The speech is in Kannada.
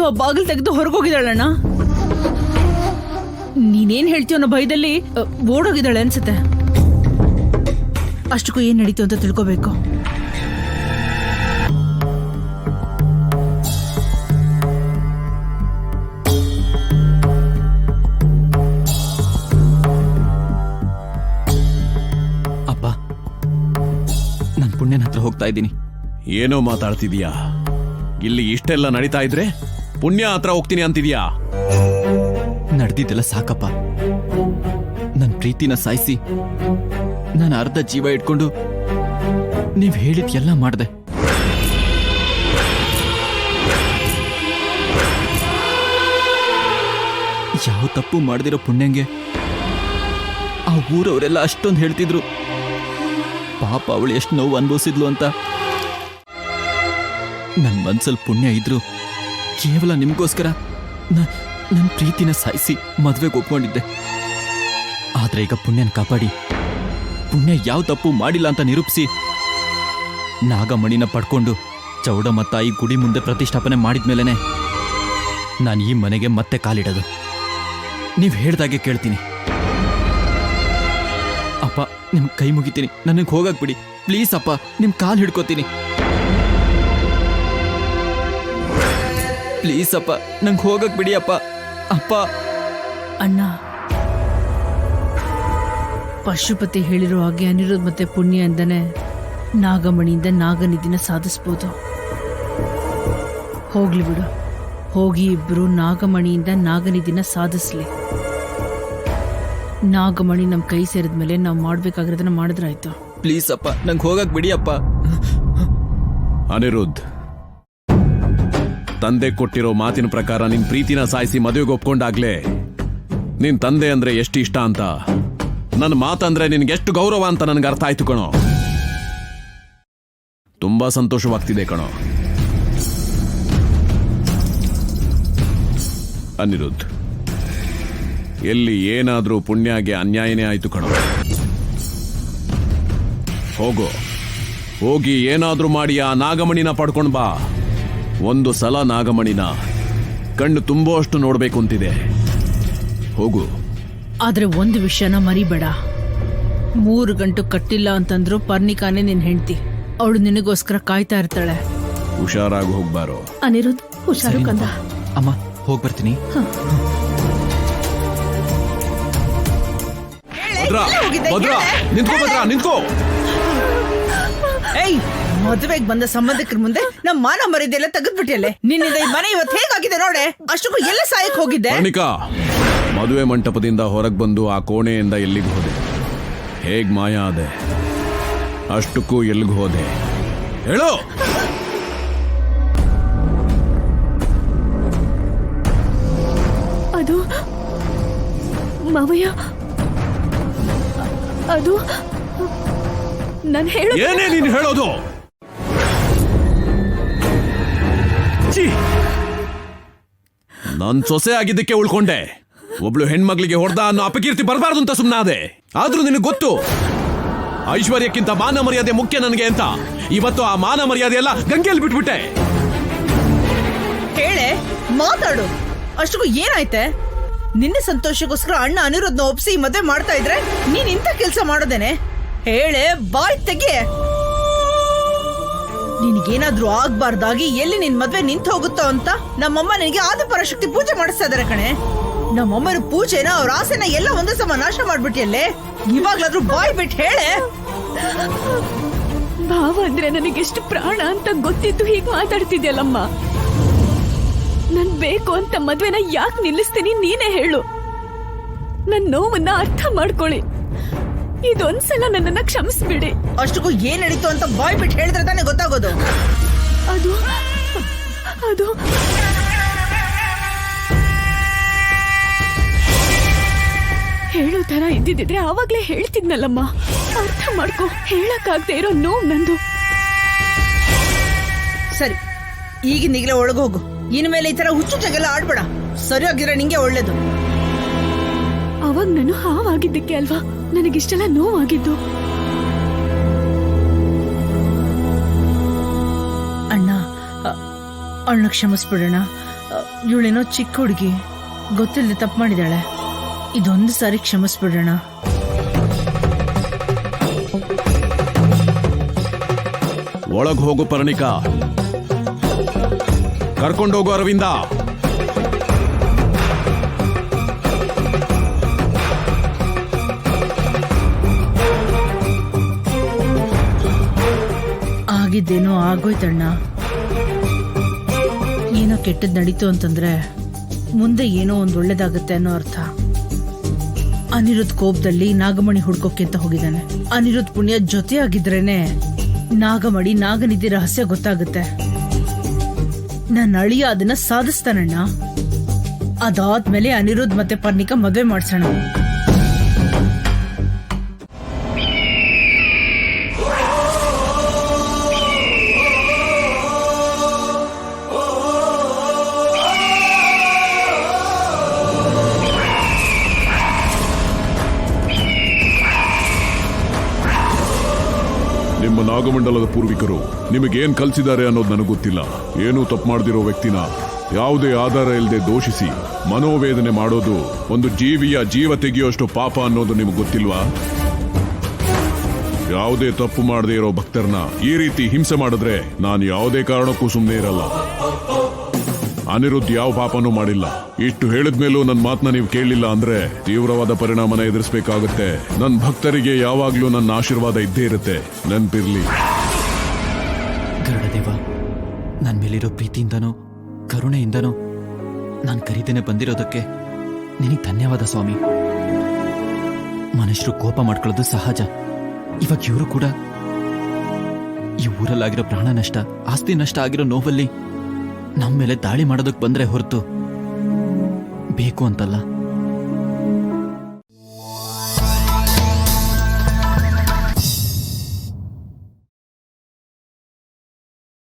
ಅವಳು ಆ ಬಾಗಿಲು ತೆಗೆದು ಹೊರಗೋಗಿದ್ದಾಳಣ್ಣ. ನೀನೇನ್ ಹೇಳ್ತೀಯ ಅನ್ನೋ ಭಯದಲ್ಲಿ ಓಡೋಗಿದ್ದಾಳೆ ಅನ್ಸುತ್ತೆ. ಅಷ್ಟಕ್ಕೂ ಏನ್ ನಡೀತು ಅಂತ ತಿಳ್ಕೋಬೇಕು. ಅಪ್ಪ, ನಾನು ಪುಣ್ಯನ ಹತ್ರ ಹೋಗ್ತಾ ಇದ್ದೀನಿ. ಏನೋ ಮಾತಾಡ್ತಿದ್ಯಾ? ಇಲ್ಲಿ ಇಷ್ಟೆಲ್ಲ ನಡೀತಾ ಇದ್ರೆ ಪುಣ್ಯ ಹತ್ರ ಹೋಗ್ತೀನಿ ಅಂತಿದ್ಯಾ? ನಡೆದಿದ್ದೆಲ್ಲ ಸಾಕಪ್ಪ. ನನ್ನ ಪ್ರೀತಿನ ಸಾಯಿಸಿ ನಾನು ಅರ್ಧ ಜೀವ ಇಟ್ಕೊಂಡು ನೀವ್ ಹೇಳಿದ ಎಲ್ಲ ಮಾಡ್ದೆ. ಯಾವ ತಪ್ಪು ಮಾಡದಿರೋ ಪುಣ್ಯಂಗೆ ಆ ಊರವರೆಲ್ಲ ಅಷ್ಟೊಂದು ಹೇಳ್ತಿದ್ರು. ಪಾಪ ಅವಳು ಎಷ್ಟು ನೋವು ಅನುಭವಿಸಿದ್ಲು ಅಂತ. ನನ್ನ ಮನ್ಸಲ್ಲಿ ಪುಣ್ಯ ಇದ್ರು ಕೇವಲ ನಿಮಗೋಸ್ಕರ ನನ್ನ ಪ್ರೀತಿನ ಸಾಯಿಸಿ ಮದ್ವೆಗೆ ಒಪ್ಕೊಂಡಿದ್ದೆ. ಆದ್ರೆ ಈಗ ಪುಣ್ಯನ ಕಾಪಾಡಿ ಪುಣ್ಯ ಯಾವ ತಪ್ಪು ಮಾಡಿಲ್ಲ ಅಂತ ನಿರೂಪಿಸಿ ನಾಗಮಣಿನ ಪಡ್ಕೊಂಡು ಚೌಡಮ್ಮ ತಾಯಿ ಗುಡಿ ಮುಂದೆ ಪ್ರತಿಷ್ಠಾಪನೆ ಮಾಡಿದ್ಮೇಲೆನೆ ನಾನು ಈ ಮನೆಗೆ ಮತ್ತೆ ಕಾಲಿಡೋದು. ನೀವು ಹೇಳ್ದಾಗೆ ಕೇಳ್ತೀನಿ. ಅಪ್ಪ, ನಿಮ್ ಕೈ ಮುಗಿತೀನಿ, ನನಗೆ ಹೋಗಕ್ ಬಿಡಿ ಪ್ಲೀಸ್ ಅಪ್ಪ. ನಿಮ್ ಕಾಲ್ ಹಿಡ್ಕೋತೀನಿ ಪ್ಲೀಸ್ ಅಪ್ಪ, ನಂಗೆ ಹೋಗಕ್ ಬಿಡಿ ಅಪ್ಪ. ಅಪ್ಪ. ಅಣ್ಣ, ಪಶುಪತಿ ಹೇಳಿರೋ ಹಾಗೆ ಅನಿರುದ್ಧ ಮತ್ತೆ ಪುಣ್ಯ ಅಂದನೆ ನಾಗಮಣಿಯಿಂದ ನಾಗನಿಧಿನ ಸಾಧಿಸ್ಬೋದು. ಹೋಗ್ಲಿ ಬಿಡು, ಹೋಗಿ ಇಬ್ರು ನಾಗಮಣಿಯಿಂದ ನಾಗನಿಧಿನ ಸಾಧಿಸ್ಲಿ. ನಾಗಮಣಿ ನಮ್ ಕೈ ಸೇರಿದ್ಮೇಲೆ ನಾವು ಮಾಡ್ಬೇಕಾಗಿರೋದನ್ನ ಮಾಡಿದ್ರಾಯ್ತು. ಪ್ಲೀಸ್ ಅಪ್ಪ, ನಂಗೆ ಹೋಗಕ್ ಬಿಡಿ ಅಪ್ಪ. ಅನಿರುದ್ಧ್, ತಂದೆ ಕೊಟ್ಟಿರೋ ಮಾತಿನ ಪ್ರಕಾರ ನಿನ್ ಪ್ರೀತಿನ ಸಾಯಿಸಿ ಮದುವೆಗೆ ಒಪ್ಕೊಂಡಾಗ್ಲೇ ನಿನ್ ತಂದೆ ಅಂದ್ರೆ ಎಷ್ಟು ಇಷ್ಟ ಅಂತ, ನನ್ನ ಮಾತಂದ್ರೆ ನಿನ್ಗೆ ಎಷ್ಟು ಗೌರವ ಅಂತ ನನ್ಗೆ ಅರ್ಥ ಆಯ್ತು ಕಣೋ. ತುಂಬಾ ಸಂತೋಷವಾಗ್ತಿದೆ ಕಣೋ. ಅನಿರುದ್ಧ್, ಎಲ್ಲಿ ಏನಾದ್ರೂ ಪುಣ್ಯಗೆ ಅನ್ಯಾಯನೇ ಆಯ್ತು ಕಣೋ. ಹೋಗಿ ಏನಾದ್ರೂ ಮಾಡಿ ಆ ನಾಗಮಣಿನ ಪಡ್ಕೊಂಡ್ ಬಾ. ಒಂದು ಸಲ ನಾಗಮಣಿನ ಕಣ್ಣು ತುಂಬುವಷ್ಟು ನೋಡ್ಬೇಕು ಅಂತಿದೆ. ಹೋಗು. ಆದ್ರೆ ಒಂದು ವಿಷಯನ ಮರಿಬೇಡ. 3 ಗಂಟು ಕಟ್ಟಿಲ್ಲ ಅಂತಂದ್ರು ಪರ್ಣಿಕಾನೇ ನಿನ್ ಹೆಂಡ್ತಿ. ಅವಳು ನಿನಗೋಸ್ಕರ ಕಾಯ್ತಾ ಇರ್ತಾಳೆ. ಹುಷಾರಾಗಿ ಹೋಗ್ಬಾರೋ. ಅನಿರುದ್ಧ್, ಹುಷಾರು ಕಂದ. ಅಮ್ಮ, ಹೋಗ್ ಬರ್ತೀನಿ. ನಿಂತ್ಕೋ. ಏಯ್, ಮದುವೆಗೆ ಬಂದ ಸಂಬಂಧಿಕರ ಮುಂದೆ ನಮ್ಮ ಮಾನ ಮರ್ಯಾದೆಲ್ಲ ತೆಗೆದ್ಬಿಟ್ಟಿಯಲ್ಲೇ. ನಿನ್ನಿಂದ ಈ ಮನೆ ಇವತ್ತು ಹೇಗಾಗಿದೆ ನೋಡೆ. ಅಷ್ಟಕ್ಕೂ ಎಲ್ಲ ಸಾಯಕ್ ಹೋಗಿದ್ದೆ. ಪರ್ಣಿಕಾ, ಮದುವೆ ಮಂಟಪದಿಂದ ಹೊರಗೆ ಬಂದು ಆ ಕೋಣೆಯಿಂದ ಎಲ್ಲಿಗೆ ಹೋದೆ? ಹೇಗ್ ಮಾಯ ಆದೆ? ಅಷ್ಟಕ್ಕೂ ಎಲ್ಲಿಗೆ ಹೋದೆ ಹೇಳು. ಅದು ಮಾವಯ್ಯ, ಅದು ನಾನು ಏನೇ ನೀನು ಹೇಳೋದು? ನನ್ ಸೊಸೆ ಆಗಿದ್ದಕ್ಕೆ ಉಳ್ಕೊಂಡೆ. ಒಬ್ಳು ಹೆಣ್ಮಗ್ಳಿಗೆ ಹೊಡೆದ ಅನ್ನೋ ಅಪಕೀರ್ತಿ ಬರಬಾರ್ದು ಅಂತ ಸುಮ್ಮನಾದೆ. ಆದ್ರೂ ನಿನಗೆ ಗೊತ್ತು, ಐಶ್ವರ್ಯಕ್ಕಿಂತ ಮಾನ ಮರ್ಯಾದೆ ಮುಖ್ಯ ನನಗೆ ಅಂತ. ಇವತ್ತು ಆ ಮಾನ ಮರ್ಯಾದೆ ಎಲ್ಲ ಗಂಗೆಯಲ್ಲಿ ಬಿಟ್ಬಿಟ್ಟೆ. ಹೇಳೆ, ಮಾತಾಡು. ಅಷ್ಟಕ್ಕೂ ಏನಾಯ್ತೆ? ನಿನ್ನೆ ಸಂತೋಷಕ್ಕೋಸ್ಕರ ಅಣ್ಣ ಅನಿರುದ್ಧನ ಒಪ್ಸಿ ಮದುವೆ ಮಾಡ್ತಾ ಇದ್ರೆ ನೀನ್ ಇಂಥ ಕೆಲಸ ಮಾಡೋದೇನೆ? ಹೇಳೆ, ಬಾಯ್ ತೆಗೆ. ನಿನಗೇನಾದ್ರೂ ಆಗ್ಬಾರ್ದಾಗಿ ಎಲ್ಲಿ ನಿನ್ ಮದ್ವೆ ನಿಂತು ಹೋಗುತ್ತೋ ಅಂತ ನಮ್ಮಮ್ಮ ನಿನಗೆ ಆದಿಪರಾಶಕ್ತಿ ಪೂಜೆ ಮಾಡಿಸ್ತಾ ಇದಾರೆ ಕಣೆ. ನಮ್ಮಮ್ಮನ ಪೂಜೆನ ಅವ್ರ ಆಸೆನ ಎಲ್ಲ ಒಂದೇ ಸಮ ನಾಶ ಮಾಡ್ಬಿಟ್ಟಿಯಲ್ಲೇ. ಇವಾಗ್ಲಾದ್ರೂ ಬಾಯ್ ಬಿಟ್ಟು ಹೇಳೆ. ಭಾವ ಅಂದ್ರೆ ನನಗೆಷ್ಟು ಪ್ರಾಣ ಅಂತ ಗೊತ್ತಿದ್ದು ಹೀಗೆ ಮಾತಾಡ್ತಿದ್ಯಲ್ಲಮ್ಮ. ನನ್ ಬೇಕು ಅಂತ ಮದ್ವೆನ ಯಾಕೆ ನಿಲ್ಲಿಸ್ತೀನಿ ನೀನೇ ಹೇಳು. ನನ್ ನೋವನ್ನ ಅರ್ಥ ಮಾಡ್ಕೊಳ್ಳಿ. ಇದೊಂದ್ಸಲ ನನ್ನನ್ನ ಕ್ಷಮಿಸ್ಬಿಡಿ. ಅಷ್ಟಕ್ಕೂ ಏನ್ ನಡೀತು ಅಂತ ಬಾಯ್ ಬಿಟ್ಟು ಹೇಳಿದ್ರೆ ತಾನೇ ಗೊತ್ತಾಗೋದು. ಅದು ಅದು ಹೇಳೋ ತರ ಇದ್ದಿದ್ರೆ ಆವಾಗ್ಲೇ ಹೇಳ್ತಿದ್ನಲ್ಲಮ್ಮ. ಅರ್ಥ ಮಾಡ್ಕೊ. ಹೇಳಕ್ಕಾಗ್ದೇ ಇರೋ ನೋವು ನಂದು. ಸರಿ, ಈಗಿಂದೀಗಲೇ ಒಳಗೋಗು. ಇನ್ಮೇಲೆ ಈ ತರ ಹುಚ್ಚುಚ್ಚಾಗೆಲ್ಲ ಆಡ್ಬೇಡ. ಸರಿಯಾಗಿರೋ ನಿಂಗೆ ಒಳ್ಳೇದು. ಅವಾಗ ನಾನು ಹಾವಾಗಿದ್ದಕ್ಕೆ ಅಲ್ವಾ ನನಗಿಷ್ಟೆಲ್ಲ ನೋವಾಗಿದ್ದು. ಅಣ್ಣ, ಅಣ್ಣ ಕ್ಷಮಿಸ್ಬಿಡೋಣ. ಇವಳೇನೋ ಚಿಕ್ಕ ಹುಡುಗಿ, ಗೊತ್ತಿಲ್ಲದೆ ತಪ್ಪು ಮಾಡಿದಾಳೆ. ಇದೊಂದು ಸಾರಿ ಕ್ಷಮಿಸ್ಬಿಡೋಣ. ಒಳಗ್ ಹೋಗು ಪರ್ಣಿಕಾ, ಕರ್ಕೊಂಡೋಗು ಅರವಿಂದ. ಆಗಿದ್ದೇನೋ ಆಗೋಯ್ತಣ್ಣ. ಏನೋ ಕೆಟ್ಟದ್ ನಡೀತು ಅಂತಂದ್ರೆ ಮುಂದೆ ಏನೋ ಒಂದ್ ಒಳ್ಳೇದಾಗತ್ತೆ ಅನ್ನೋ ಅರ್ಥ. ಅನಿರುದ್ಧ್ ಕೋಪದಲ್ಲಿ ನಾಗಮಣಿ ಹುಡ್ಕೋಕೆ ಅಂತ ಹೋಗಿದ್ದಾನೆ. ಅನಿರುದ್ಧ್ ಪುಣ್ಯ ಜೊತೆ ಆಗಿದ್ರೇನೆ ನಾಗಮಣಿ ನಾಗನಿಧಿ ರಹಸ್ಯ ಗೊತ್ತಾಗುತ್ತೆ. ನನ್ನ ಅಳಿಯ ಅದನ್ನ ಸಾಧಿಸ್ತಾನಣ್ಣ. ಅದಾದ್ಮೇಲೆ ಅನಿರುದ್ಧ್ ಮತ್ತೆ ಪರ್ಣಿಕಾ ಮದ್ವೆ ಮಾಡ್ಸೋಣ. ನಿಮ್ಮ ನಾಗಮಂಡಲದ ಪೂರ್ವಿಕರು ನಿಮಗೇನ್ ಕಲ್ಸಿದ್ದಾರೆ ಅನ್ನೋದು ನನಗೆ ಗೊತ್ತಿಲ್ಲ. ಏನೂ ತಪ್ಪು ಮಾಡದಿರೋ ವ್ಯಕ್ತಿನ ಯಾವುದೇ ಆಧಾರ ಇಲ್ಲದೆ ದೋಷಿಸಿ ಮನೋವೇದನೆ ಮಾಡೋದು ಒಂದು ಜೀವಿಯ ಜೀವ ತೆಗೆಯುವಷ್ಟು ಪಾಪ ಅನ್ನೋದು ನಿಮಗೆ ಗೊತ್ತಿಲ್ವಾ? ಯಾವುದೇ ತಪ್ಪು ಮಾಡದೇ ಇರೋ ಭಕ್ತರನ್ನ ಈ ರೀತಿ ಹಿಂಸೆ ಮಾಡಿದ್ರೆ ನಾನು ಯಾವುದೇ ಕಾರಣಕ್ಕೂ ಸುಮ್ಮನೆ ಇರಲ್ಲ. ಅನಿರುದ್ಧ್ ಯಾವ ಪಾಪನೂ ಮಾಡಿಲ್ಲ. ಇಷ್ಟು ಹೇಳಿದ್ಮೇಲೂ ನನ್ನ ಮಾತನ್ನ ನೀವು ಕೇಳಲಿಲ್ಲ ಅಂದ್ರೆ ತೀವ್ರವಾದ ಪರಿಣಾಮನ ಎದುರಿಸಬೇಕಾಗುತ್ತೆ. ನನ್ನ ಭಕ್ತರಿಗೆ ಯಾವಾಗ್ಲೂ ನನ್ನ ಆಶೀರ್ವಾದ ಇದ್ದೇ ಇರುತ್ತೆ, ನೆನ್ಪಿರ್ಲಿ. ಗರುಡದೇವ, ನನ್ನ ಮೇಲಿರೋ ಪ್ರೀತಿಯಿಂದನೋ ಕರುಣೆಯಿಂದನೋ ನಾನು ಕರೀತೇನೆ ಬಂದಿರೋದಕ್ಕೆ ನಿನಗೆ ಧನ್ಯವಾದ ಸ್ವಾಮಿ. ಮನುಷ್ಯರು ಕೋಪ ಮಾಡ್ಕೊಳ್ಳೋದು ಸಹಜ. ಇವಾಗ ಇವರು ಕೂಡ ಈ ಊರಲ್ಲಾಗಿರೋ ಪ್ರಾಣ ನಷ್ಟ, ಆಸ್ತಿ ನಷ್ಟ ಆಗಿರೋ ನೋವಲ್ಲಿ ನಮ್ಮ ಮೇಲೆ ದಾಳಿ ಮಾಡೋದಕ್ಕೆ ಬಂದ್ರೆ ಹೊರತು ಬೇಕು ಅಂತಲ್ಲ.